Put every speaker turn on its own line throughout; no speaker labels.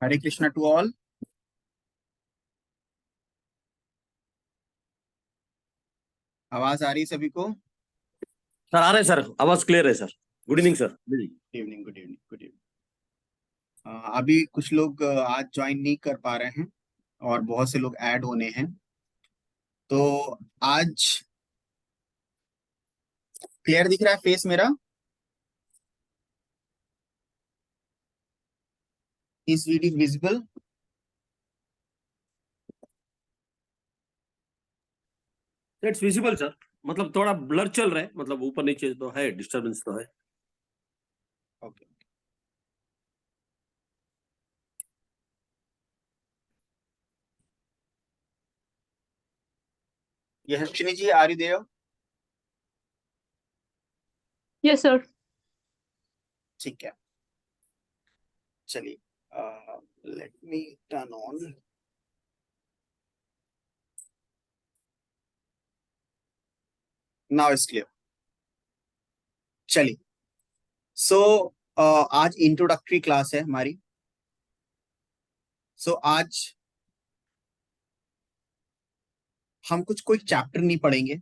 Hare Krishna to all. आवाज आ रही है सभी को?
सर आ रहे हैं सर, आवाज क्लियर है sir. Good evening sir.
Good evening, good evening, good evening. अभी कुछ लोग आज ज्वाइन नहीं कर पा रहे हैं और बहुत से लोग ऐड होने हैं। तो आज क्लियर दिख रहा है फेस मेरा? इस video visible?
It's visible sir, मतलब थोड़ा ब्लर चल रहा है, मतलब ऊपर नीचे तो है, डिस्टरबेंस तो है।
Okay. Yashaswini ji, are you there?
Yes sir.
ठीक है, चलिए। Let me turn on. Now it's clear. चलिए। सो आज इंट्रोडक्टरी क्लास है हमारी। आज हम कुछ कोई चैप्टर नहीं पढ़ेंगे।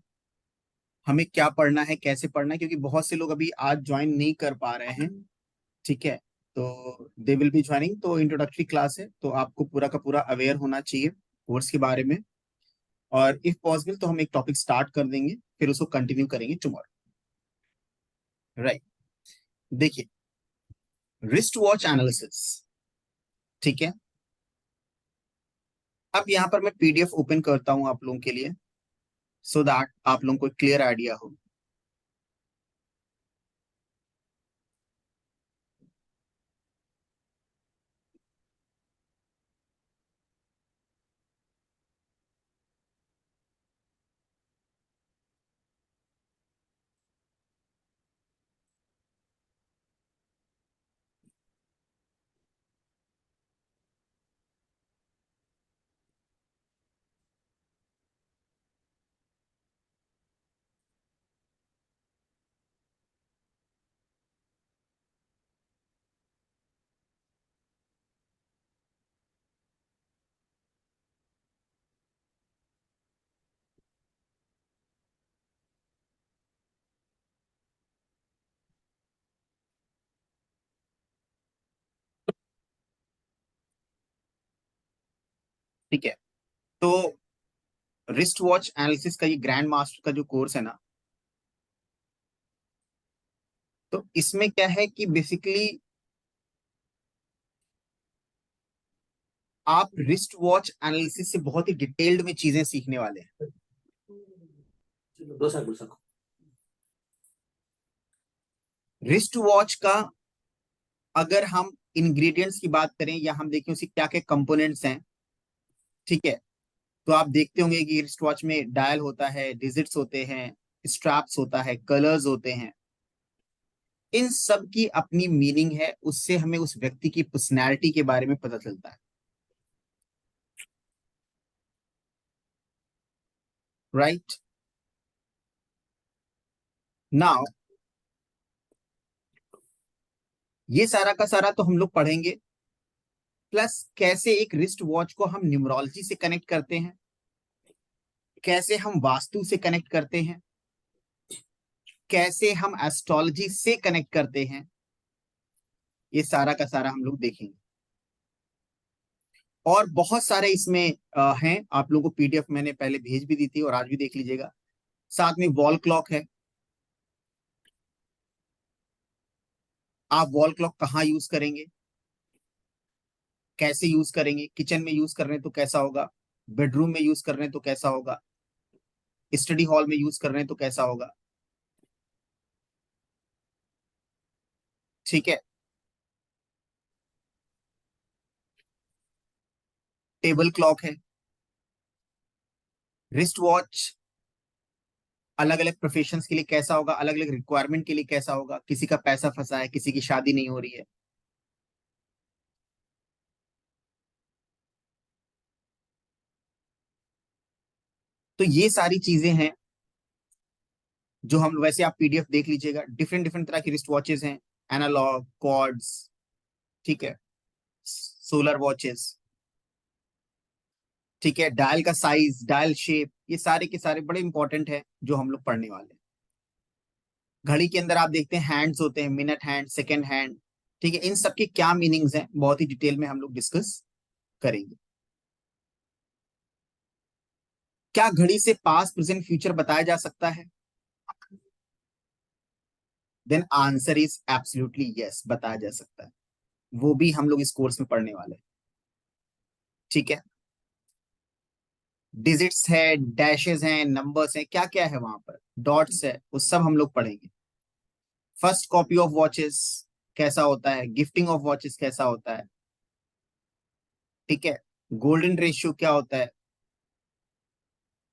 हमें क्या पढ़ना है, कैसे पढ़ना है, क्योंकि बहुत से लोग अभी आज ज्वाइन नहीं कर पा रहे हैं। ठीक है, तो दे विल बी ज्वाइनिंग। तो इंट्रोडक्टरी क्लास है, तो आपको पूरा का पूरा अवेयर होना चाहिए कोर्स के बारे में। और इफ पॉसिबल तो हम एक टॉपिक स्टार्ट कर देंगे, फिर उसको कंटिन्यू करेंगे टुमारो। राइट। देखिए, रिस्ट वॉच एनालिसिस। ठीक है, अब यहाँ पर मैं पीडीएफ ओपन करता हूं आप लोगों के लिए, सो दैट आप लोगों को क्लियर आइडिया हो। ठीक है, तो रिस्ट वॉच एनालिसिस का ये ग्रैंड मास्टर का जो कोर्स है ना, तो इसमें क्या है कि बेसिकली आप रिस्ट वॉच एनालिसिस से बहुत ही डिटेल्ड में चीजें सीखने वाले हैं। रिस्ट वॉच का अगर हम इंग्रेडिएंट्स की बात करें या हम देखें उसके क्या क्या कंपोनेंट्स हैं, ठीक है, तो आप देखते होंगे कि रिस्ट वॉच में डायल होता है, डिजिट्स होते हैं, स्ट्रैप्स होता है, कलर्स होते हैं। इन सब की अपनी मीनिंग है, उससे हमें उस व्यक्ति की पर्सनैलिटी के बारे में पता चलता है। राइट नाउ, ये सारा का सारा तो हम लोग पढ़ेंगे, प्लस कैसे एक रिस्ट वॉच को हम न्यूमरोलॉजी से कनेक्ट करते हैं, कैसे हम वास्तु से कनेक्ट करते हैं, कैसे हम एस्ट्रोलॉजी से कनेक्ट करते हैं, ये सारा का सारा हम लोग देखेंगे। और बहुत सारे इसमें हैं, आप लोगों को पीडीएफ मैंने पहले भेज भी दी थी और आज भी देख लीजिएगा। साथ में वॉल क्लॉक है। आप वॉल क्लॉक कहाँ यूज करेंगे, कैसे यूज करेंगे, किचन में यूज कर रहे हैं तो कैसा होगा, बेडरूम में यूज कर रहे हैं तो कैसा होगा, स्टडी हॉल में यूज कर रहे हैं तो कैसा होगा। ठीक है, टेबल क्लॉक है। रिस्ट वॉच अलग अलग प्रोफेशंस के लिए कैसा होगा, अलग अलग रिक्वायरमेंट के लिए कैसा होगा, किसी का पैसा फंसा है, किसी की शादी नहीं हो रही है। तो ये सारी चीजें हैं जो हम, वैसे आप पीडीएफ देख लीजिएगा, डिफरेंट डिफरेंट तरह की रिस्ट वॉचेस हैं, एनालॉग, कॉर्ड्स। ठीक है, सोलर वॉचेस, ठीक है, डायल का साइज, डायल शेप, ये सारे के सारे बड़े इंपॉर्टेंट है जो हम लोग पढ़ने वाले हैं। घड़ी के अंदर आप देखते हैं हैंड्स होते हैं, मिनट हैंड, सेकेंड हैंड, ठीक है, इन सब के क्या मीनिंग्स हैं बहुत ही डिटेल में हम लोग डिस्कस करेंगे। क्या घड़ी से पास्ट प्रेजेंट फ्यूचर बताया जा सकता है? Then answer is absolutely yes, बताया जा सकता है। वो भी हम लोग इस कोर्स में पढ़ने वाले हैं, ठीक है। डिजिट्स है, डैशेस हैं, नंबर्स हैं, क्या क्या है वहां पर, डॉट्स है, वो सब हम लोग पढ़ेंगे। फर्स्ट कॉपी ऑफ वॉचेस कैसा होता है, गिफ्टिंग ऑफ वॉचेस कैसा होता है, ठीक है, गोल्डन रेशियो क्या होता है,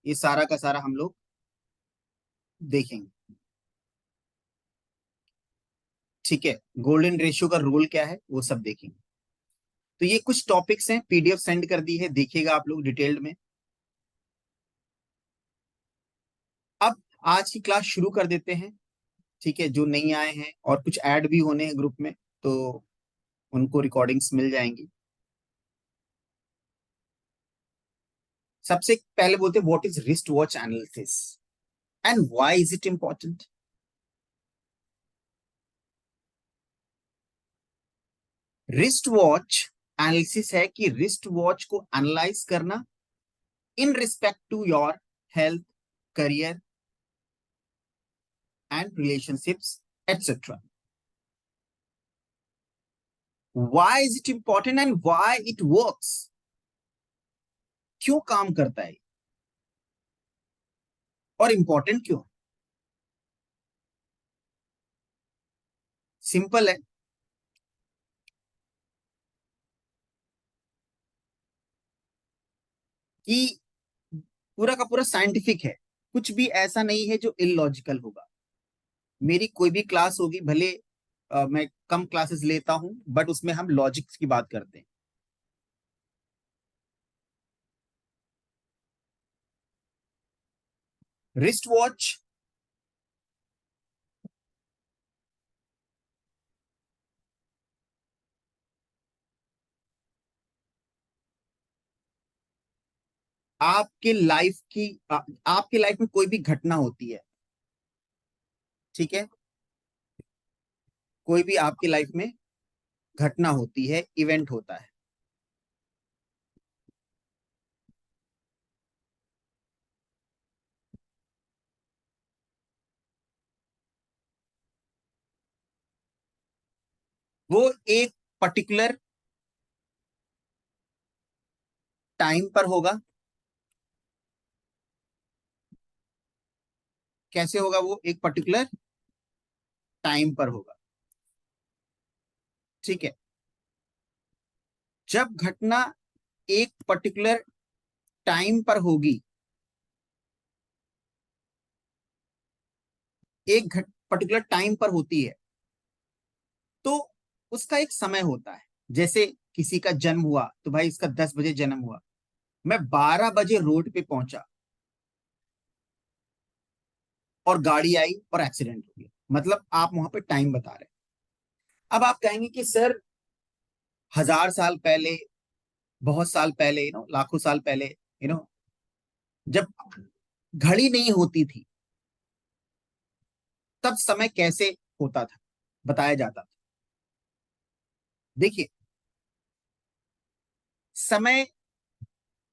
ये सारा का सारा हम लोग देखेंगे, ठीक है। गोल्डन रेशियो का रूल क्या है वो सब देखेंगे। तो ये कुछ टॉपिक्स हैं, पीडीएफ सेंड कर दी है, देखिएगा आप लोग डिटेल्ड में। अब आज की क्लास शुरू कर देते हैं, ठीक है। जो नहीं आए हैं और कुछ ऐड भी होने हैं ग्रुप में, तो उनको रिकॉर्डिंग्स मिल जाएंगी। सबसे पहले बोलते हैं what is wrist watch analysis and why is it important. Wrist watch analysis है कि रिस्ट वॉच को एनालाइज करना in respect to your health, career and relationships etcetera. Why is it important and why it works, क्यों काम करता है और important क्यों। सिंपल है कि पूरा का पूरा साइंटिफिक है, कुछ भी ऐसा नहीं है जो इलॉजिकल होगा। मेरी कोई भी क्लास होगी, भले मैं कम क्लासेस लेता हूं, बट उसमें हम लॉजिक्स की बात करते हैं। रिस्ट वॉच आपके लाइफ की आपके लाइफ में कोई भी घटना होती है, ठीक है, कोई भी आपकी लाइफ में घटना होती है, इवेंट होता है, वो एक पर्टिकुलर टाइम पर होगा। कैसे होगा? वो एक पर्टिकुलर टाइम पर होगा, ठीक है। जब घटना एक पर्टिकुलर टाइम पर होगी, एक पर्टिकुलर टाइम पर होती है, तो उसका एक समय होता है। जैसे किसी का जन्म हुआ तो भाई इसका 10 बजे जन्म हुआ, मैं 12 बजे रोड पे पहुंचा और गाड़ी आई और एक्सीडेंट हो गया, मतलब आप वहां पे टाइम बता रहे हैं। अब आप कहेंगे कि सर 1000 साल पहले, बहुत साल पहले, लाखों साल पहले, जब घड़ी नहीं होती थी तब समय कैसे होता था, बताया जाता था। देखिए, समय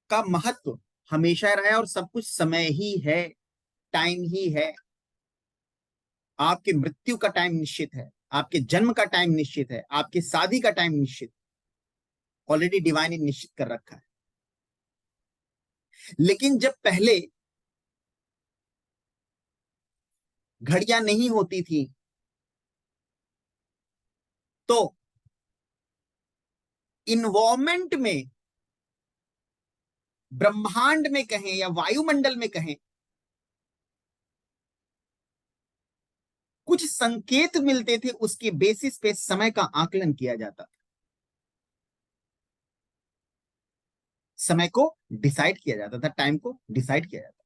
का महत्व हमेशा रहा है और सब कुछ समय ही है, टाइम ही है। आपके मृत्यु का टाइम निश्चित है, आपके जन्म का टाइम निश्चित है, आपकी शादी का टाइम निश्चित, ऑलरेडी डिवाइन ने निश्चित कर रखा है। लेकिन जब पहले घड़ियां नहीं होती थी, तो इन्वायरमेंट में, ब्रह्मांड में कहें या वायुमंडल में कहें, कुछ संकेत मिलते थे, उसके बेसिस पे समय का आकलन किया जाता था, समय को डिसाइड किया जाता था, टाइम को डिसाइड किया जाता था।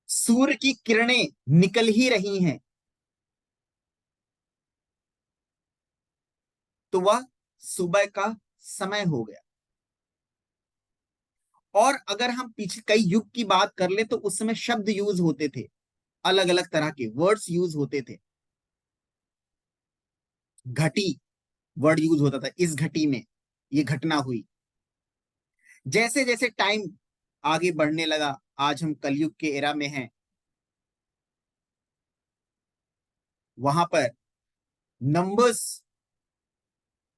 सूर्य की किरणें निकल ही रही हैं, तो वह सुबह का समय हो गया। और अगर हम पीछे कई युग की बात कर ले तो उस समय शब्द यूज होते थे, अलग अलग तरह के वर्ड्स यूज होते थे। घटी वर्ड यूज होता था, इस घटी में ये घटना हुई। जैसे जैसे टाइम आगे बढ़ने लगा, आज हम कलयुग के एरा में हैं, वहां पर नंबर्स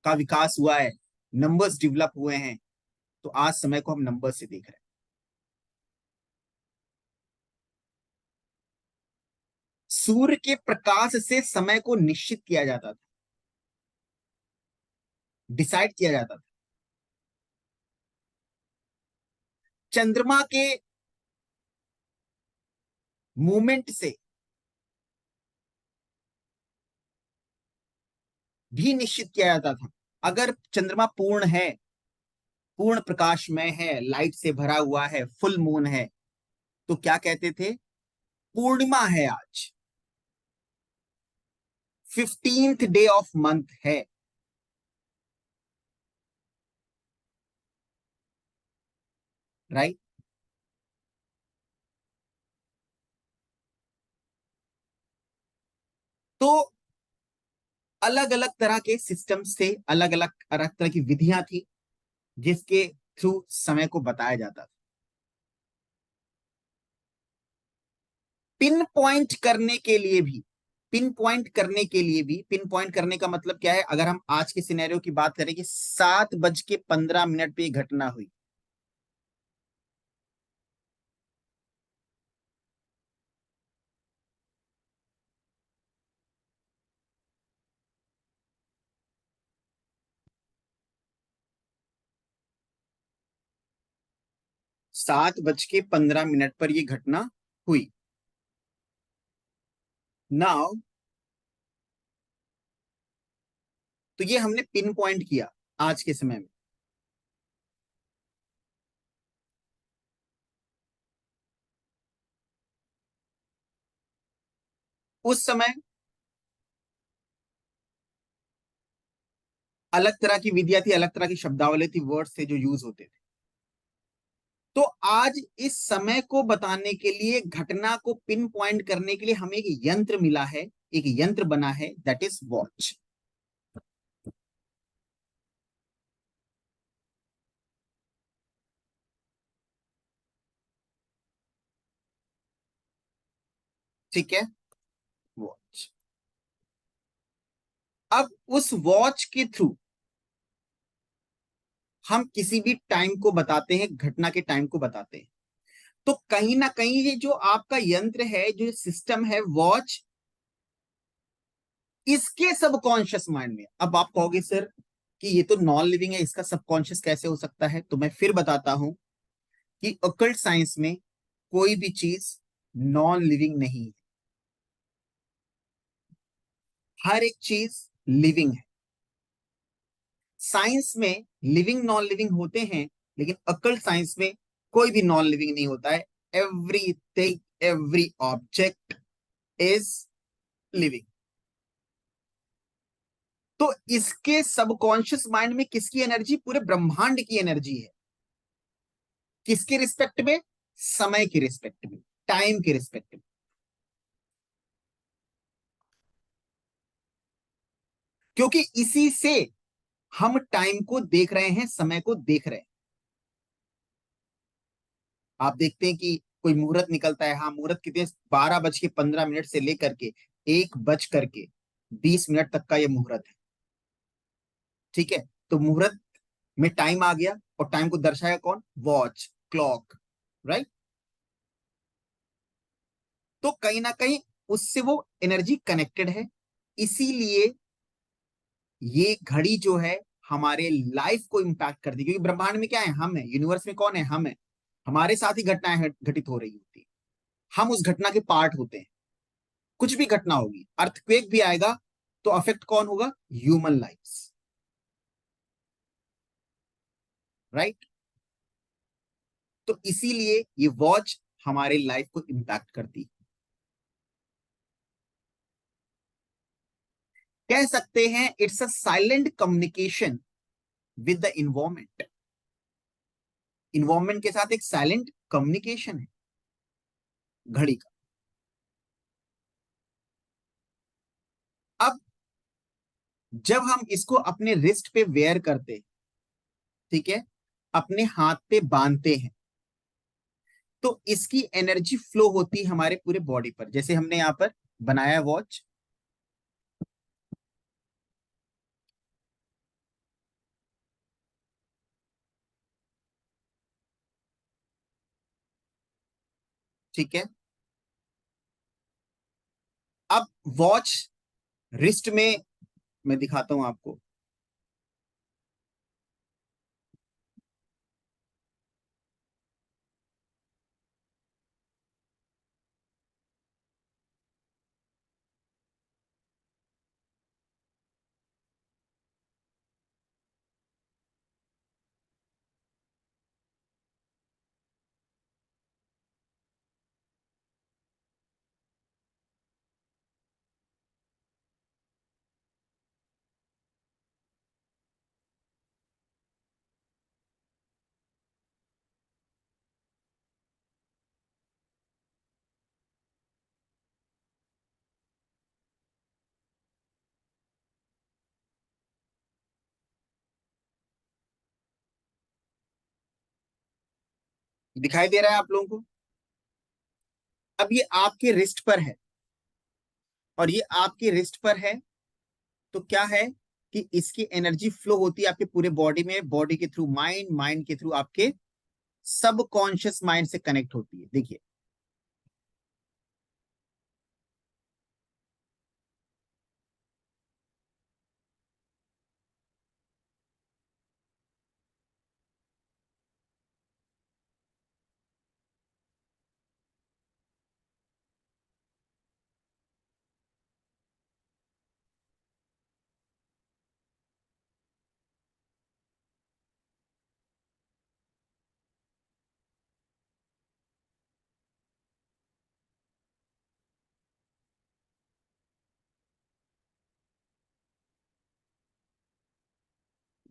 का विकास हुआ है, नंबर्स डेवलप हुए हैं, तो आज समय को हम नंबर से देख रहे हैं। सूर्य के प्रकाश से समय को निश्चित किया जाता था, डिसाइड किया जाता था। चंद्रमा के मूवमेंट से भी निश्चित किया जाता था। अगर चंद्रमा पूर्ण है, पूर्ण प्रकाशमय है, लाइट से भरा हुआ है, फुल मून है, तो क्या कहते थे? पूर्णिमा है आज, 15th डे ऑफ मंथ है, राइट? तो अलग अलग तरह के सिस्टम्स थे, अलग अलग तरह की विधियां थी जिसके थ्रू समय को बताया जाता था। पिन पॉइंट करने के लिए भी, पिन पॉइंट करने का मतलब क्या है? अगर हम आज के सिनेरियो की बात करें कि 7:15 पे घटना हुई, (7:15 पर यह घटना हुई। नाउ तो ये हमने पिन पॉइंट किया आज के समय में। उस समय अलग तरह की विधियां थी, अलग तरह की शब्दावली थी, वर्ड्स थे जो यूज होते थे। तो आज इस समय को बताने के लिए, घटना को पिन पॉइंट करने के लिए हमें एक यंत्र मिला है, एक यंत्र बना है, दैट इज वॉच। ठीक है, वॉच। अब उस वॉच के थ्रू हम किसी भी टाइम को बताते हैं, घटना के टाइम को बताते हैं। तो कहीं ना कहीं ये जो आपका यंत्र है, जो सिस्टम है वॉच, इसके सबकॉन्शियस माइंड में, अब आप कहोगे सर कि ये तो नॉन लिविंग है, इसका सबकॉन्शियस कैसे हो सकता है? तो मैं फिर बताता हूं कि ऑकल्ट साइंस में कोई भी चीज नॉन लिविंग नहीं है, हर एक चीज लिविंग है। साइंस में लिविंग नॉन लिविंग होते हैं, लेकिन ऑकल्ट साइंस में कोई भी नॉन लिविंग नहीं होता है। Everything, every object is living. तो इसके सबकॉन्शियस माइंड में किसकी एनर्जी? पूरे ब्रह्मांड की एनर्जी है। किसके रिस्पेक्ट में? समय के रिस्पेक्ट में, टाइम के रिस्पेक्ट में। क्योंकि इसी से हम टाइम को देख रहे हैं, समय को देख रहे हैं। आप देखते हैं कि कोई मुहूर्त निकलता है, हाँ मुहूर्त कितने, 12:15 से लेकर के 1:20 तक का ये मुहूर्त है। ठीक है, तो मुहूर्त में टाइम आ गया, और टाइम को दर्शाया कौन? Watch, clock, right? तो कहीं ना कहीं उससे वो एनर्जी कनेक्टेड है। इसीलिए ये घड़ी जो है हमारे लाइफ को इंपैक्ट करती है, क्योंकि ब्रह्मांड में क्या है? हम है, यूनिवर्स में कौन है? हम है। हमारे साथ ही घटनाएं घटित हो रही होती है, हम उस घटना के पार्ट होते हैं। कुछ भी घटना होगी, अर्थक्वेक भी आएगा, तो अफेक्ट कौन होगा? Human lifes, right? तो इसीलिए ये वॉच हमारे लाइफ को इंपैक्ट करती है। कह सकते हैं it's a silent communication with the environment. Environment के साथ एक साइलेंट कम्युनिकेशन है घड़ी का। अब जब हम इसको अपने रिस्ट पे वेयर करते हैं, ठीक है, अपने हाथ पे बांधते हैं, तो इसकी एनर्जी फ्लो होती है हमारे पूरे बॉडी पर। जैसे हमने यहां पर बनाया वॉच, ठीक है। अब वॉच रिस्ट में, मैं दिखाता हूं आपको। दिखाई दे रहा है आप लोगों को? अब ये आपके रिस्ट पर है और ये आपके रिस्ट पर है, तो क्या है कि इसकी एनर्जी फ्लो होती है आपके पूरे बॉडी में, बॉडी के थ्रू माइंड, माइंड के थ्रू आपके सबकॉन्शियस माइंड से कनेक्ट होती है। देखिए,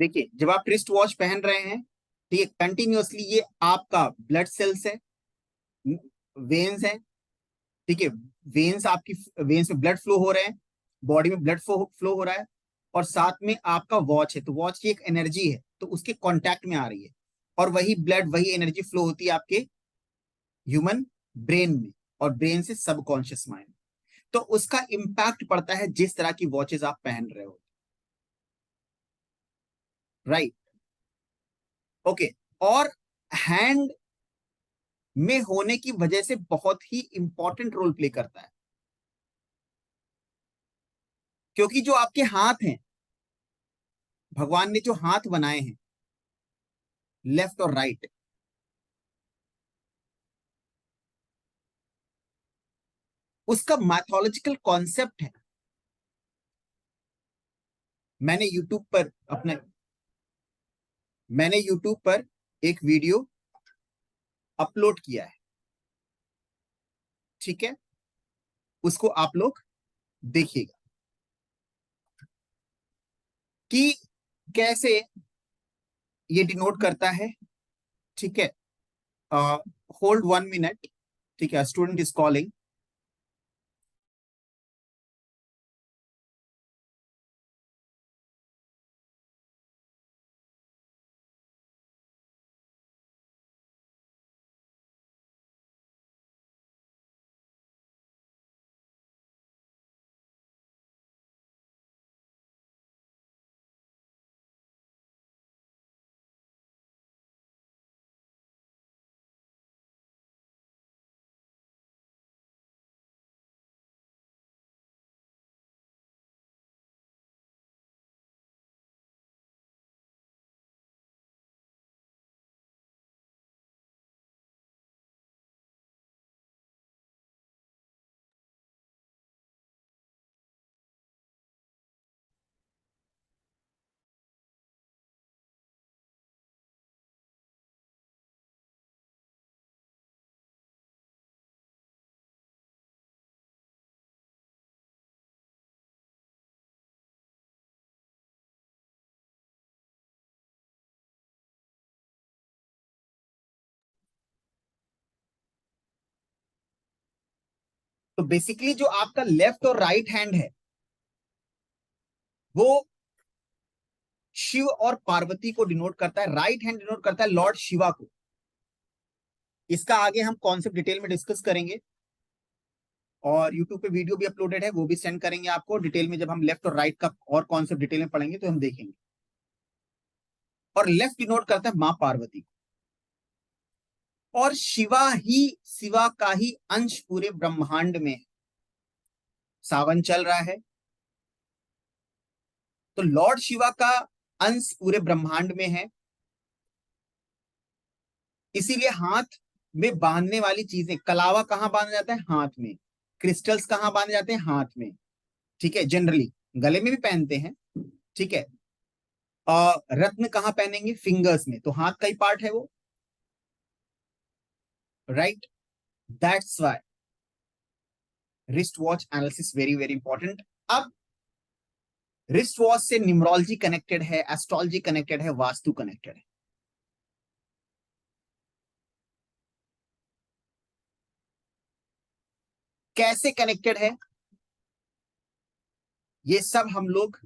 देखिए, जब आप रिस्ट वॉच पहन रहे हैं, ठीक है, कंटिन्यूअसली ये आपका ब्लड सेल्स है, वेन्स है, ठीक है, वेन्स आपकी, वेन्स में ब्लड फ्लो हो रहे हैं, बॉडी में ब्लड फ्लो हो रहा है, और साथ में आपका वॉच है, तो वॉच की एक एनर्जी है, तो उसके कांटेक्ट में आ रही है, और वही ब्लड, वही एनर्जी फ्लो होती है आपके ह्यूमन ब्रेन में, और ब्रेन से सबकॉन्शियस माइंड। तो उसका इंपैक्ट पड़ता है जिस तरह की वॉचेस आप पहन रहे हो, राइट? ओके। और हैंड में होने की वजह से बहुत ही इंपॉर्टेंट रोल प्ले करता है, क्योंकि जो आपके हाथ हैं, भगवान ने जो हाथ बनाए हैं, लेफ्ट और राइट, उसका मैथोलॉजिकल कॉन्सेप्ट है। मैंने यूट्यूब पर अपने मैंने यूट्यूब पर एक वीडियो अपलोड किया है, ठीक है, उसको आप लोग देखिएगा कि कैसे ये डिनोट करता है, ठीक है। होल्ड 1 मिनट, ठीक है, स्टूडेंट इज कॉलिंग। तो बेसिकली जो आपका लेफ्ट और राइट हैंड है वो शिव और पार्वती को डिनोट करता है, राइट हैंड डिनोट करता है लॉर्ड शिवा को। इसका आगे हम कॉन्सेप्ट डिटेल में डिस्कस करेंगे और यूट्यूब पे वीडियो भी अपलोडेड है, वो भी सेंड करेंगे आपको डिटेल में। जब हम लेफ्ट और राइट का और कॉन्सेप्ट डिटेल में पढ़ेंगे तो हम देखेंगे। और लेफ्ट डिनोट करता है मां पार्वती को, और शिवा का ही अंश पूरे ब्रह्मांड में है। सावन चल रहा है तो लॉर्ड शिवा का अंश पूरे ब्रह्मांड में है, इसीलिए हाथ में बांधने वाली चीजें, कलावा कहां बांधा जाता है? हाथ में। क्रिस्टल्स कहां बांधे जाते हैं? हाथ में। ठीक है, जनरली गले में भी पहनते हैं। ठीक है, और रत्न कहां पहनेंगे? फिंगर्स में। तो हाथ का ही पार्ट है वो, right? That's why wrist watch analysis very very important. अब रिस्ट वॉच से न्यूमरोलॉजी कनेक्टेड है, एस्ट्रोलॉजी कनेक्टेड है, वास्तु कनेक्टेड है। कैसे कनेक्टेड है ये सब हम लोग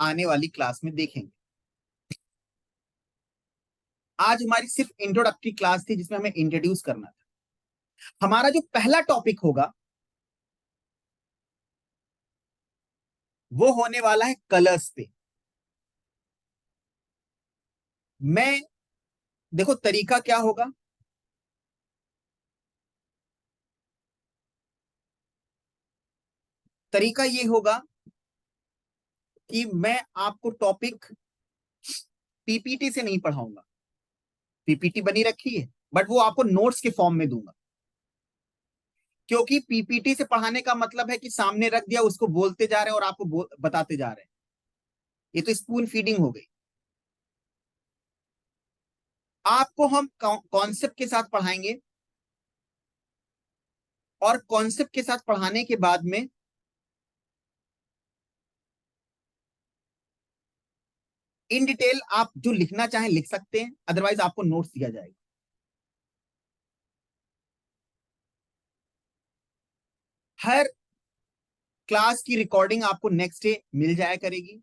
आने वाली क्लास में देखेंगे। आज हमारी सिर्फ इंट्रोडक्टरी क्लास थी जिसमें हमें इंट्रोड्यूस करना था। हमारा जो पहला टॉपिक होगा वो होने वाला है कलर्स पे। मैं देखो तरीका क्या होगा, तरीका ये होगा कि मैं आपको टॉपिक पीपीटी से नहीं पढ़ाऊंगा। पीपीटी बनी रखी है बट वो आपको नोट्स के फॉर्म में दूंगा, क्योंकि पीपीटी से पढ़ाने का मतलब है कि सामने रख दिया, उसको बोलते जा रहे हैं और आपको बताते जा रहे हैं। ये तो स्पून फीडिंग हो गई। आपको हम कॉन्सेप्ट के साथ पढ़ाएंगे और कॉन्सेप्ट के साथ पढ़ाने के बाद में इन डिटेल आप जो लिखना चाहें लिख सकते हैं, अदरवाइज आपको नोट्स दिया जाएगा। हर क्लास की रिकॉर्डिंग आपको नेक्स्ट डे मिल जाया करेगी।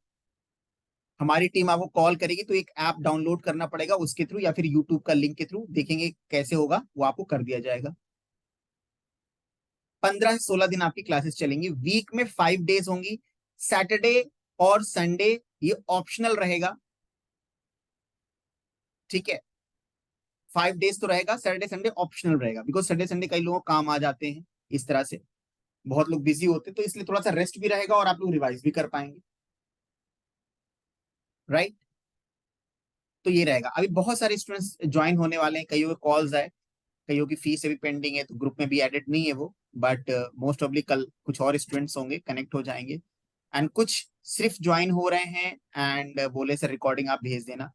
हमारी टीम आपको कॉल करेगी, तो एक ऐप डाउनलोड करना पड़ेगा उसके थ्रू या फिर यूट्यूब का लिंक के थ्रू, देखेंगे कैसे होगा, वो आपको कर दिया जाएगा। 15 से 16 दिन आपकी क्लासेस चलेंगी, वीक में 5 डेज होंगी। सैटरडे और संडे ये ऑप्शनल रहेगा। ठीक है, 5 डेज तो रहेगा, सैटरडे संडे ऑप्शनल रहेगा, बिकॉज सैटरडे संडे कई लोगों को काम आ जाते हैं, इस तरह से बहुत लोग बिजी होते हैं, तो इसलिए थोड़ा सा रेस्ट भी रहेगा और आप लोग रिवाइज भी कर पाएंगे, राइट? तो ये रहेगा। अभी बहुत सारे स्टूडेंट्स ज्वाइन होने वाले हैं, कईयों के कॉल्स आए, कईयों की फीस अभी पेंडिंग है, तो ग्रुप में भी एडेड नहीं है वो, बट मोस्ट ऑफली कल कुछ और स्टूडेंट्स होंगे, कनेक्ट हो जाएंगे। एंड कुछ सिर्फ ज्वाइन हो रहे हैं एंड बोले सर रिकॉर्डिंग आप भेज देना,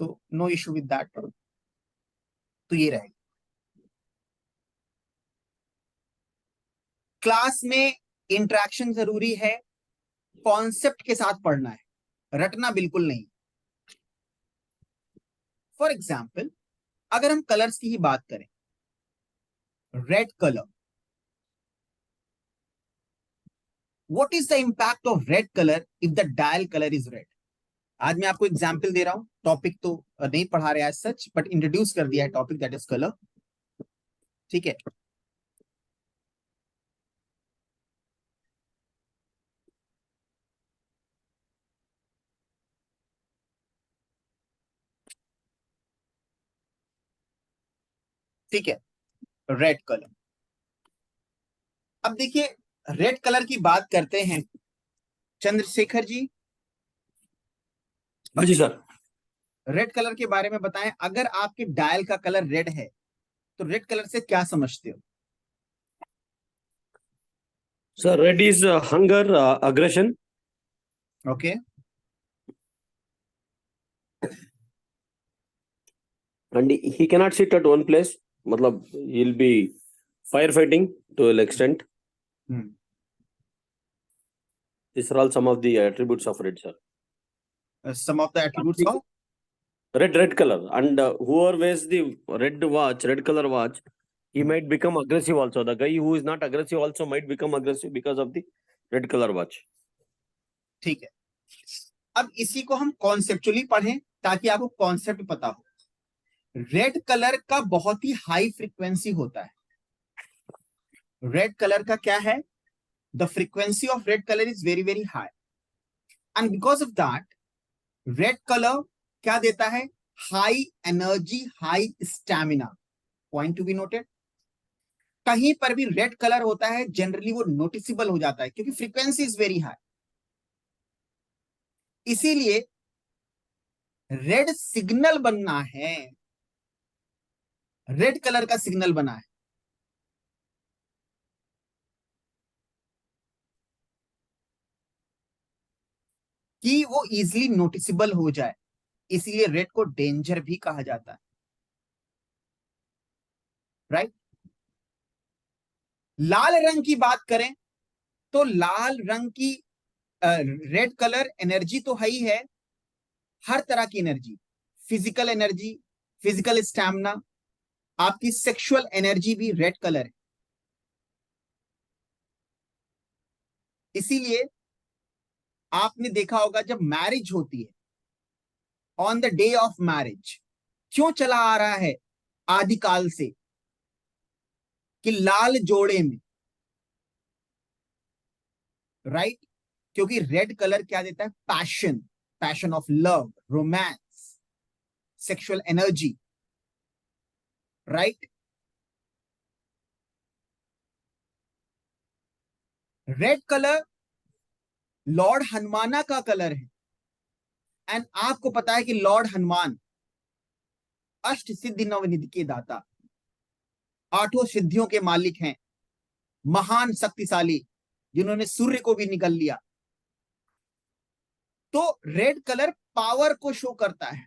तो नो इशू विद दैट। तो ये रहेगा। क्लास में इंटरेक्शन जरूरी है, कॉन्सेप्ट के साथ पढ़ना है, रटना बिल्कुल नहीं। फॉर एग्जाम्पल अगर हम कलर्स की ही बात करें, red colour, what is the impact of red colour if the dial colour is red? आज मैं आपको एग्जाम्पल दे रहा हूं, टॉपिक तो नहीं पढ़ा रहे आज सच, बट इंट्रोड्यूस कर दिया है टॉपिक, दैट इज कलर। ठीक है, ठीक है, रेड कलर। अब देखिए, रेड कलर की बात करते हैं, चंद्रशेखर जी
हाँ जी सर।
रेड कलर के बारे में बताएं। अगर आपके डायल का कलर रेड है तो रेड कलर से क्या समझते हो?
Sir red is hunger, aggression,
okay,
and he cannot sit at one place. मतलब he'll be firefighting to an extent. These are all some of the attributes of red, sir.
Some of the attributes of
Red color, and whoever wears the red color watch, he might become aggressive also. The guy who is not aggressive also might become aggressive because of the red color watch.
ठीक है, अब इसी को हम conceptually पढ़ें ताकि आपको concept पता हो। रेड कलर का बहुत ही हाई फ्रीक्वेंसी होता है। रेड कलर का क्या है? The frequency of red colour is very very high, and because of that red colour क्या देता है? High energy, high stamina. Point to be noted. कहीं पर भी रेड कलर होता है जनरली वो नोटिसेबल हो जाता है क्योंकि फ्रीक्वेंसी इज वेरी हाई। इसीलिए रेड सिग्नल बनना है, रेड कलर का सिग्नल बना है। कि वो इजीली नोटिसेबल हो जाए, इसीलिए रेड को डेंजर भी कहा जाता है, राइट। लाल रंग की बात करें तो लाल रंग की रेड कलर एनर्जी तो है ही है, हर तरह की energy, physical energy, physical stamina, आपकी सेक्सुअल एनर्जी भी रेड कलर है। इसीलिए आपने देखा होगा जब मैरिज होती है, on the day of marriage क्यों चला आ रहा है आदिकाल से कि लाल जोड़े में, राइट। क्योंकि रेड कलर क्या देता है? Passion, passion of love, romance, sexual energy, right. Red colour lord Hanumana का कलर है, एंड आपको पता है कि लॉर्ड हनुमान अष्ट सिद्धि नवनिधि के दाता, आठों सिद्धियों के मालिक हैं, महान शक्तिशाली, जिन्होंने सूर्य को भी निगल लिया। तो रेड कलर पावर को शो करता है।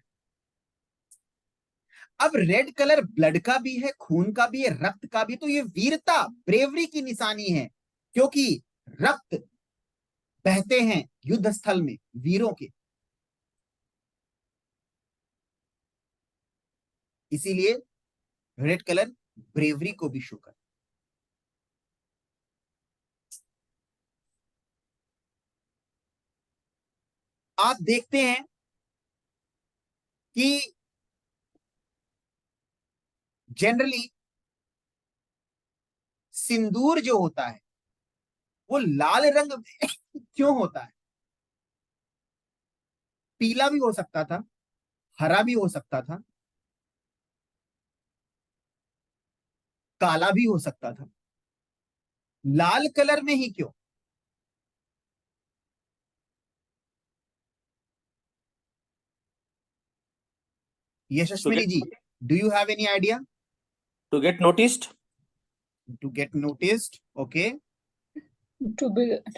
अब रेड कलर ब्लड का भी है, खून का भी है, रक्त का भी, तो ये वीरता, ब्रेवरी की निशानी है, क्योंकि रक्त बहते हैं युद्ध स्थल में वीरों के। इसीलिए रेड कलर ब्रेवरी को भी शो करता है। आप देखते हैं कि जनरली सिंदूर जो होता है वो लाल रंग में क्यों होता है? पीला भी हो सकता था, हरा भी हो सकता था, काला भी हो सकता था, लाल कलर में ही क्यों?
To
Yashaswini
get
ji, do you have any idea?
to get noticed.
To get noticed, okay.
To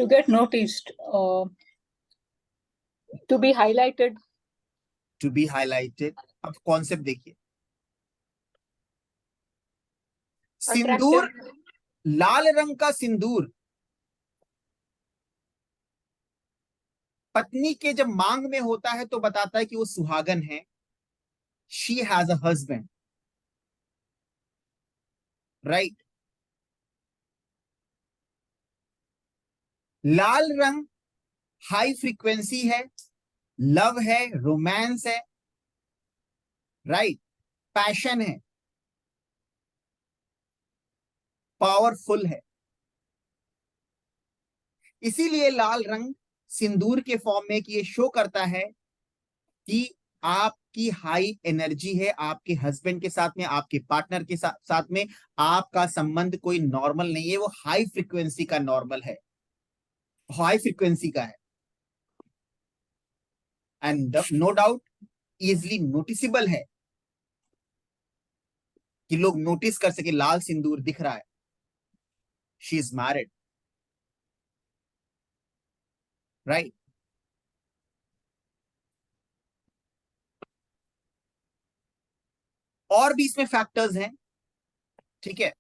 get noticed, to be highlighted.
To be highlighted. अब कॉन्सेप्ट देखिए, सिंदूर, लाल रंग का सिंदूर पत्नी के जब मांग में होता है तो बताता है कि वो सुहागन है, she has a husband, right. लाल रंग हाई फ्रीक्वेंसी है, लव है, रोमांस है, राइट, पैशन है, पावरफुल है। इसीलिए लाल रंग सिंदूर के फॉर्म में कि ये शो करता है कि आपकी हाई एनर्जी है, आपके हस्बैंड के साथ में, आपके पार्टनर के साथ में आपका संबंध कोई नॉर्मल नहीं है, वो हाई फ्रीक्वेंसी का नॉर्मल है, हाई फ्रीक्वेंसी का है। And no doubt easily noticeable है कि लोग नोटिस कर सके लाल सिंदूर दिख रहा है, शी इज मैरिड, राइट। और भी इसमें फैक्टर्स हैं, ठीक है।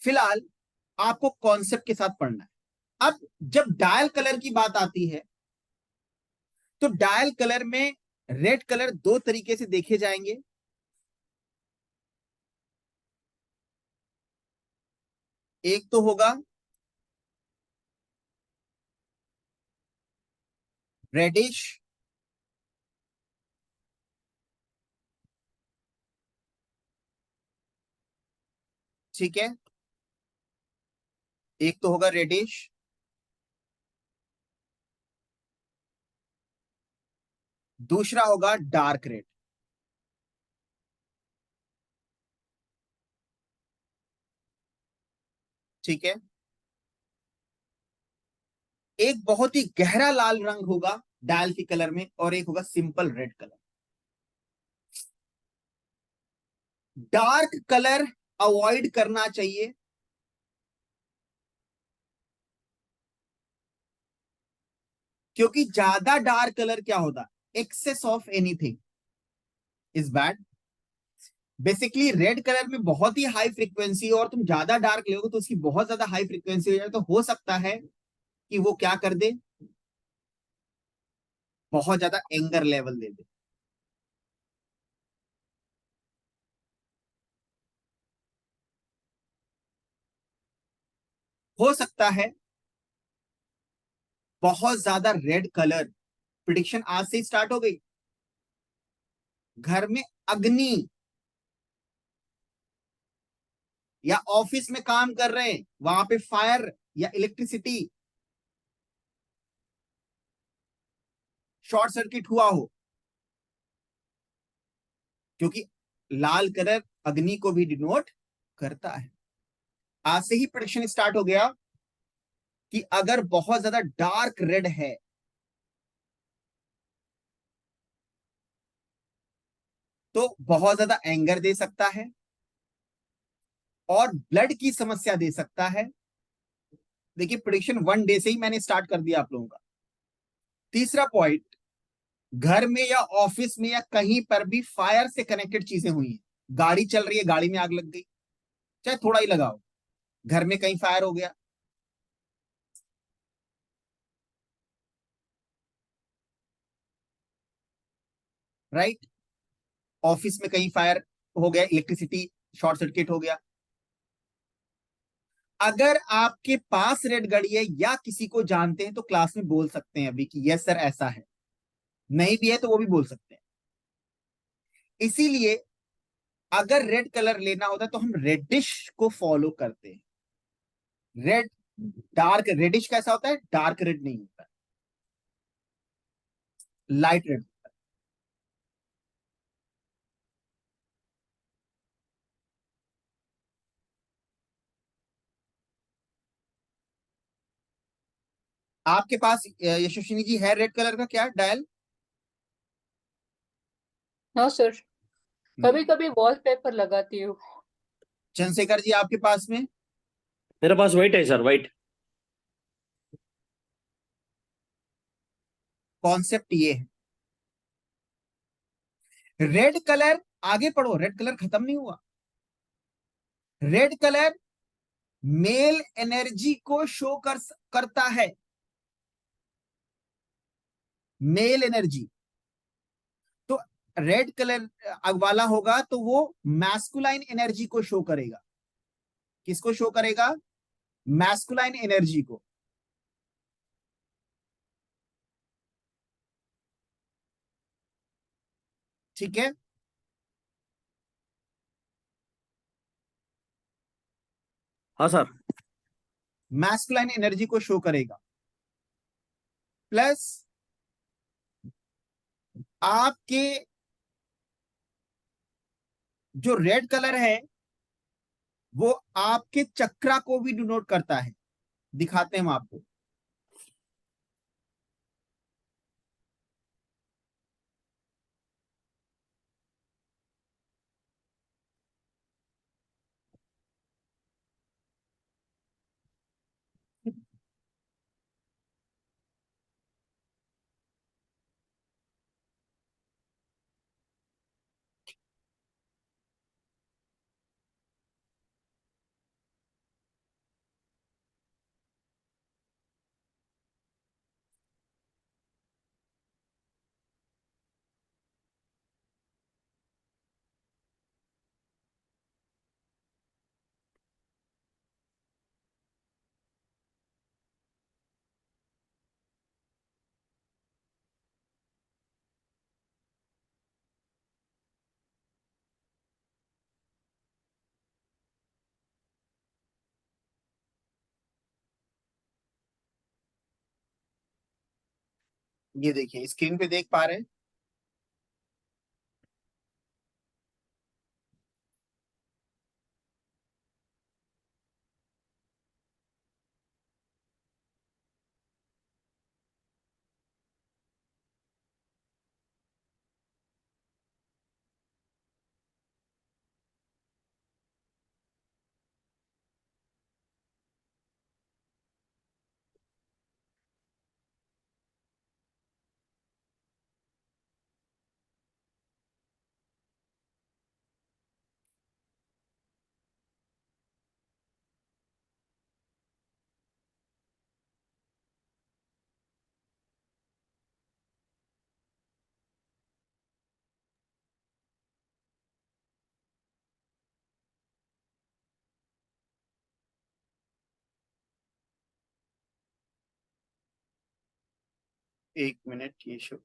फिलहाल आपको कॉन्सेप्ट के साथ पढ़ना है। अब जब डायल कलर की बात आती है तो डायल कलर में रेड कलर दो तरीके से देखे जाएंगे। एक तो होगा रेडिश, ठीक है, एक तो होगा रेडिश, दूसरा होगा डार्क रेड। ठीक है, एक बहुत ही गहरा लाल रंग होगा डायल के कलर में, और एक होगा simple red colour. Dark colour avoid करना चाहिए, क्योंकि ज्यादा डार्क कलर क्या होता है, excess of anything is bad. Basically red colour में बहुत ही हाई फ्रीक्वेंसी, और तुम ज्यादा डार्क लोगे तो उसकी बहुत ज्यादा हाई फ्रीक्वेंसी हो जाए, तो हो सकता है कि वो क्या कर दे, बहुत ज्यादा एंगर लेवल दे दे। हो सकता है बहुत ज्यादा रेड कलर, प्रिडिक्शन आज से ही स्टार्ट हो गई, घर में अग्नि, या ऑफिस में काम कर रहे हैं वहां पे फायर या इलेक्ट्रिसिटी शॉर्ट सर्किट हुआ हो, क्योंकि लाल कलर अग्नि को भी डिनोट करता है। आज से ही प्रोडक्शन स्टार्ट हो गया कि अगर बहुत ज्यादा डार्क रेड है तो बहुत ज्यादा एंगर दे सकता है और ब्लड की समस्या दे सकता है। देखिए प्रोडिक्शन 1 डे से ही मैंने स्टार्ट कर दिया आप लोगों का। तीसरा पॉइंट, घर में या ऑफिस में या कहीं पर भी फायर से कनेक्टेड चीजें हुई हैं, गाड़ी चल रही है, गाड़ी में आग लग गई, चाहे थोड़ा ही लगाओ, घर में कहीं फायर हो गया, राइट, ऑफिस में कहीं फायर हो गया, इलेक्ट्रिसिटी शॉर्ट सर्किट हो गया, अगर आपके पास रेड गाड़ी है या किसी को जानते हैं तो क्लास में बोल सकते हैं अभी कि यस सर ऐसा है, नहीं भी है तो वो भी बोल सकते हैं। इसीलिए अगर रेड कलर लेना होता है तो हम रेडिश को फॉलो करते हैं। रेड, डार्क रेडिश कैसा होता है, डार्क रेड नहीं होता, लाइट रेड। आपके पास यशस्विनी जी है रेड कलर का क्या डायल?
नो सर, कभी कभी वॉलपेपर लगाती हूँ।
चंद्रशेखर जी आपके पास में?
मेरे पास व्हाइट है सर, व्हाइट।
कॉन्सेप्ट ये है, रेड कलर, आगे पढ़ो, रेड कलर खत्म नहीं हुआ। रेड कलर मेल एनर्जी को शो करता है, मेल एनर्जी। तो रेड कलर वाला होगा तो वो मैस्कुलाइन एनर्जी को शो करेगा। किसको शो करेगा? मैस्कुलाइन एनर्जी को। ठीक है,
हाँ सर।
मैस्कुलाइन एनर्जी को शो करेगा। प्लस आपके जो रेड कलर है वो आपके चक्रा को भी डिनोट करता है, दिखाते हैं हम आपको। ये देखिए स्क्रीन पे देख पा रहे हैं। एक मिनट ये शो।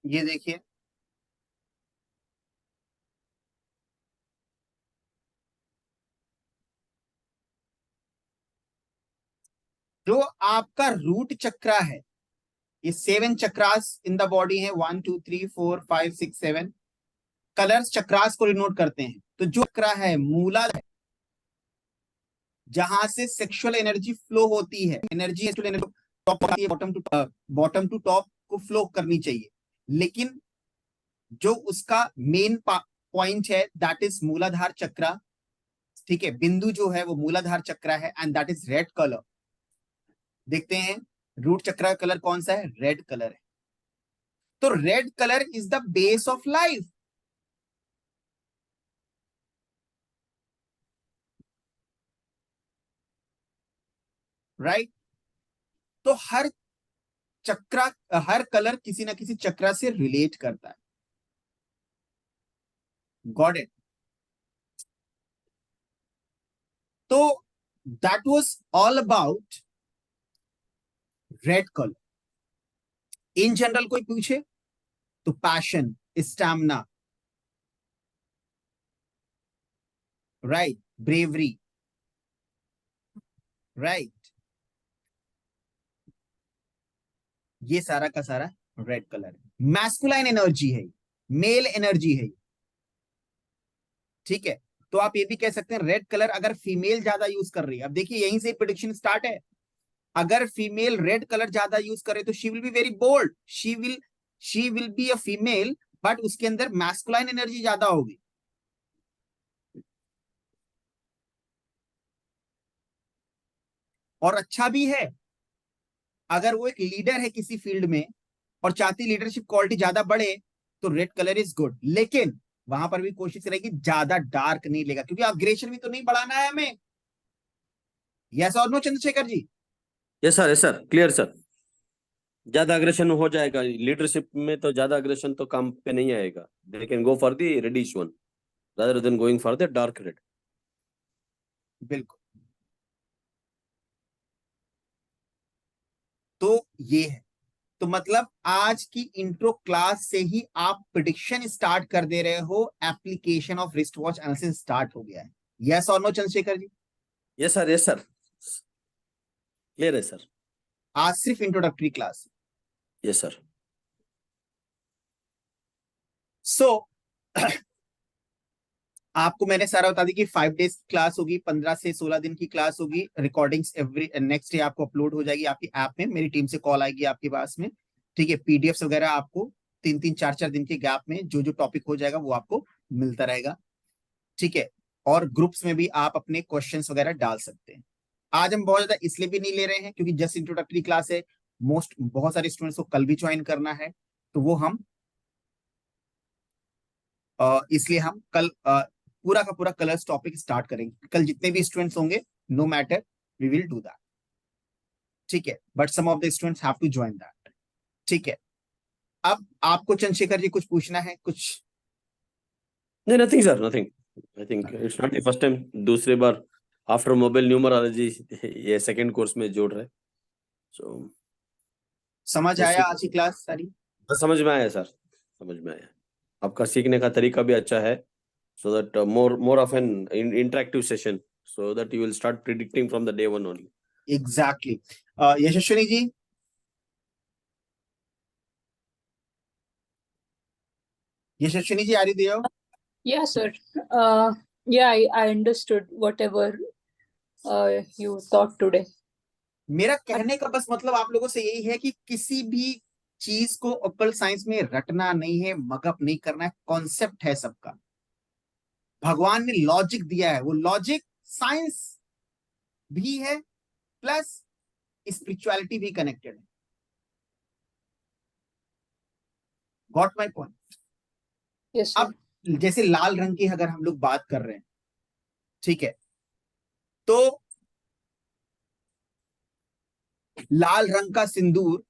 ये देखिए जो आपका रूट चक्रा है, ये 7 चक्रास इन द बॉडी है, 1 2 3 4 5 6 7 कलर्स चक्रास को डिनोट करते हैं। तो जो चक्रा है मूलाधार, जहां से सेक्सुअल एनर्जी फ्लो होती है, energy top bottom to top को फ्लो करनी चाहिए, लेकिन जो उसका मेन पॉइंट है दैट इज मूलाधार चक्रा। ठीक है, बिंदु जो है वो मूलाधार चक्रा है and that is red colour. देखते हैं रूट चक्र का कलर कौन सा है, रेड कलर है। तो red colour is the base of life, right. तो हर चक्रा, हर कलर किसी ना किसी चक्रा से रिलेट करता है। Got it. तो that was all about red colour. In general कोई पूछे तो passion, stamina, right, bravery, right, ये सारा का सारा रेड कलर है। मैस्कुलाइन एनर्जी है, मेल एनर्जी है, ठीक है। तो आप ये भी कह सकते हैं रेड कलर अगर फीमेल ज्यादा यूज कर रही है, अब देखिए यहीं से प्रिडिक्शन स्टार्ट है। अगर फीमेल रेड कलर ज्यादा यूज करे तो she will be very bold, she will be a female, but उसके अंदर मैस्कुलाइन एनर्जी ज्यादा होगी। और अच्छा भी है, अगर वो एक लीडर है किसी फील्ड में और चाहती लीडरशिप क्वालिटी ज्यादा बढ़े तो रेड कलर इज गुड, लेकिन वहां पर भी कोशिश रहेगी ज्यादा डार्क नहीं लेगा, क्योंकि अग्रेशन भी तो नहीं बढ़ाना है हमें। यस और no Chandrashekhar ji?
Yes sir, yes sir, clear sir. ज्यादा अग्रेशन हो जाएगा लीडरशिप में, तो ज्यादा अग्रेशन तो काम पे नहीं आएगा। They can go for the reddish one rather than going for the dark red.
बिल्कुल। तो ये है, तो मतलब आज की इंट्रो क्लास से ही आप प्रिडिक्शन स्टार्ट कर दे रहे हो, application of wrist watch analysis start हो गया है। यस और no Chandrashekhar ji?
Yes sir, yes sir, clear है सर।
आज सिर्फ introductory class.
Yes sir.
So आपको मैंने सारा बता दी कि 5 डेज क्लास होगी, 15 से 16 दिन की क्लास होगी। रिकॉर्डिंग्स एवरी नेक्स्ट डे आपको अपलोड हो जाएगी आपकी ऐप में, मेरी टीम से कॉल आएगी आपके पास में। ठीक है, पीडीएफ वगैरह आपको 3 3 4 4 दिन के गैप में जो जो टॉपिक हो जाएगा वो आपको मिलता रहेगा। ठीक है, और ग्रुप्स में भी आप अपने क्वेश्चंस वगैरह डाल सकते हैं। आज हम बहुत ज्यादा इसलिए भी नहीं ले रहे हैं क्योंकि जस्ट इंट्रोडक्टरी क्लास है, बहुत सारे स्टूडेंट्स को कल भी ज्वाइन करना है, तो वो हम इसलिए हम कल पूरा का पूरा कलर्स टॉपिक स्टार्ट करेंगे। कल जितने भी स्टूडेंट्स होंगे, no matter, we will do that, ठीक है। But some of the students have to join that, ठीक है। अब आपको चंद्रशेखर जी कुछ पूछना है? कुछ
नहीं, nothing sir, nothing. I think it's not the first time, दूसरी बार आफ्टर मोबाइल न्यूमरोलॉजी ये सेकंड कोर्स में जोड़ रहे, सो
समझ आया आज की क्लास सारी?
समझ में आया सर, समझ में आया। आपका सीखने का तरीका भी अच्छा है, so that more of an interactive session, so that you will start predicting from the day one only.
Exactly. Yashaswini ji, Yashaswini ji, are you there?
Yeah, sir. Yeah, I understood whatever you taught today.
मेरा कहने का बस मतलब आप लोगों से यही है कि किसी भी चीज को ऑकल्ट साइंस में रटना नहीं है, मगअप नहीं करना है, कॉन्सेप्ट है सबका। भगवान ने लॉजिक दिया है, वो लॉजिक साइंस भी है प्लस स्पिरिचुअलिटी भी कनेक्टेड है। Got my point?
Yes, sir.
अब जैसे लाल रंग की अगर हम लोग बात कर रहे हैं, ठीक है, तो लाल रंग का सिंदूर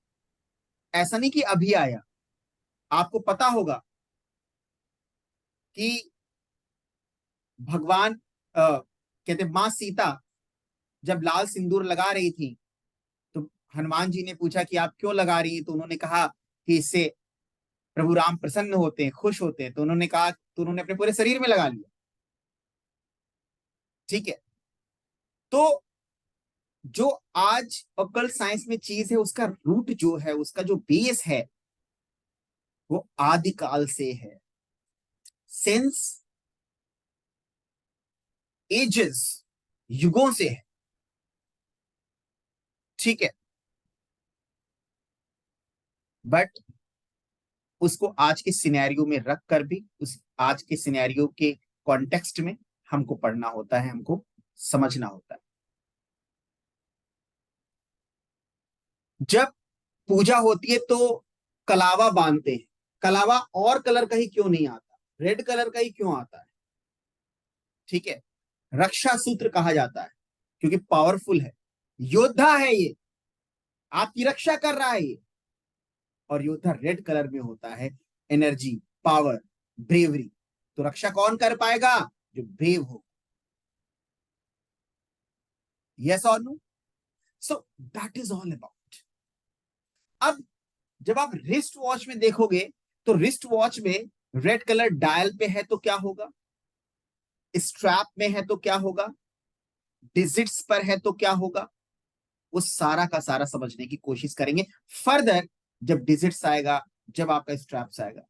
ऐसा नहीं कि अभी आया। आपको पता होगा कि भगवान कहते मां सीता जब लाल सिंदूर लगा रही थी, तो हनुमान जी ने पूछा कि आप क्यों लगा रही हैं? तो उन्होंने कहा कि इससे प्रभु राम प्रसन्न होते हैं, खुश होते हैं। तो उन्होंने कहा, तो उन्होंने अपने पूरे शरीर में लगा लिया, ठीक है। तो जो आज ऑकल्ट साइंस में चीज है, उसका रूट जो है, उसका जो बेस है, वो आदिकाल से है, सिंस एजेस, युगों से है, ठीक है। बट उसको आज के सिनेरियो में रख कर भी, उस आज के सिनेरियो के कॉन्टेक्स्ट में हमको पढ़ना होता है, हमको समझना होता है। जब पूजा होती है तो कलावा बांधते हैं। कलावा और कलर का ही क्यों नहीं आता, रेड कलर का ही क्यों आता है? ठीक है। रक्षा सूत्र कहा जाता है क्योंकि पावरफुल है, योद्धा है ये, आपकी रक्षा कर रहा है ये। और योद्धा रेड कलर में होता है, एनर्जी, पावर, ब्रेवरी। तो रक्षा कौन कर पाएगा? जो ब्रेव हो। यस और नो? So that is all about. अब जब आप रिस्ट वॉच में देखोगे, तो रिस्ट वॉच में रेड कलर डायल पे है तो क्या होगा, स्ट्रैप में है तो क्या होगा, डिजिट्स पर है तो क्या होगा, वो सारा का सारा समझने की कोशिश करेंगे फर्दर, जब डिजिट्स आएगा, जब आपका स्ट्रैप्स आएगा।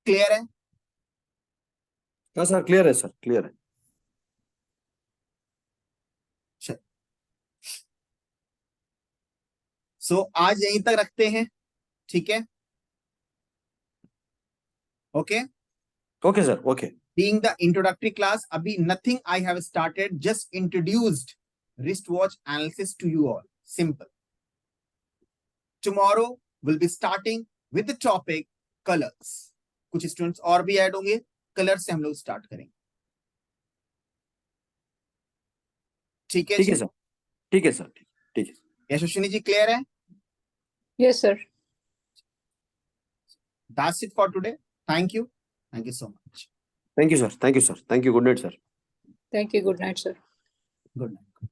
क्लियर है?
हाँ सर, क्लियर है सर, क्लियर है।
सो आज यहीं तक रखते हैं, ठीक है? Okay,
okay sir, okay.
being the introductory class, abhi nothing I have started, just introduced wristwatch analysis to you all, simple. Tomorrow we'll be starting with the topic colors. कुछ students और भी ऐड होंगे, colour से हम लोग start करेंगे, ठीक है?
ठीक है सर, ठीक है सर, ठीक है।
यशस्विनी जी, क्लियर है?
Yes, sir.
That's it for today. Thank you so much.
Thank you sir, thank you sir, thank you. Good night sir.
Thank you. Good night, sir.
Good night.